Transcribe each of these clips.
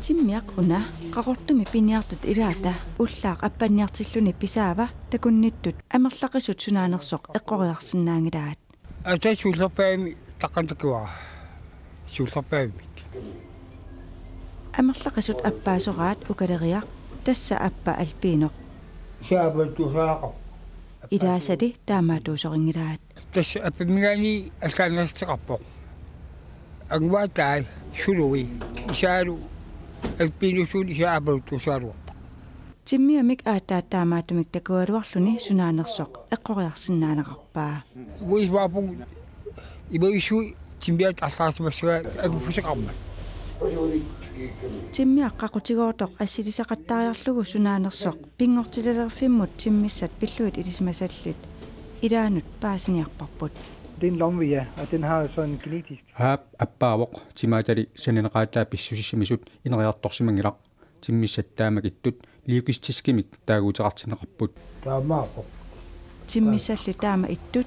Timmiaq una qaqortumi piniartut ilaata ullaaq appanniartilluni pisaava takunnittut amerlaqisut sunaanersoq eqqoriarsinnaangilaat атасуллерпаами таққантакуара суллерпаамик amerlaqisut appaasoraat ukaleriaq tassa appa alpiinoq саабалтусаақа ilaasali taamaatuusoringilaat тасса аппамигаани аллаанерстеқарпоқ ангуатаи сулуи исаалу алпинусуун исаабалтусааруарпа timmiamik aattaat taamaatumik takualuarluni sunaanersoq eqqoriarsinnaanaqarpaa уисваапуг ибоисуи тимбиат аллаарсимассага агуфусеқарма timmiaq qaqutigoortoq assilisaqattaariarlugu sunaanersoq pingortillerfimmut timmissat pilluit ilismasallit ilaanut paasiniarparput. Det er en lomve, og den har så en genetisk. Appaavoq timaatali sanenaqaataa pissusissimisut ineriartorsimangilaq timmissattaamakittut liukistiskimik taaguuteqartineqarput таамаақо Timmissalli taama ittut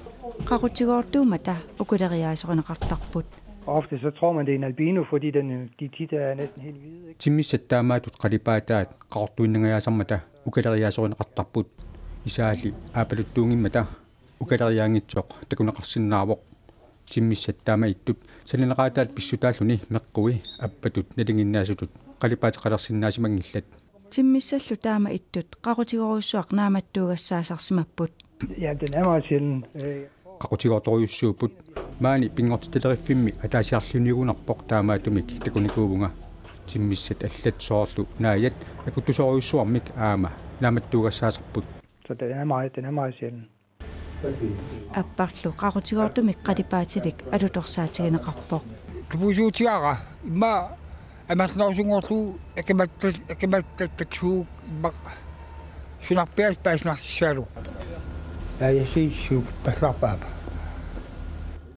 qaqutigoortuumata ukuleriaasorinaqartarput. Ofte så tror man, det er en albino, fordi de tit er næsten helt hvide. timmissattaamaatut qalipaataat qaqortuinnangayaasammata ukaleriaasorinaqartarput isaalli aapaluttuungimmata ukaleriaangitsoq takunaqarsinnaavoq timmissattaama ittut sanenaqaataat pissutaalluni meqqui appatut nalinginnaasutut qalipaatiqalersinnaasimanngillat Timmissallu taama ittut qaqutigoruissuaq naamattuugassaasarsimapput. Ja, den er meget sjælden. qaqutigoortoriussuuput maani pingortiteleriffimmi ataasiarluniugunarpoq taamaatumik takunikuuvunga timmissat allat soorlu naayat akutusoriussuarmik aama naamattuugassaasarput Så den er meget sjælden. Apparlu qaqutigoortumik qalipaatilik alutorsaatigineqarpoq. тупусуутиара имма амерлаусунгорлу акиматтаксуу имма сунарпиас пааснарсисаалу яясииссуук палларпаапа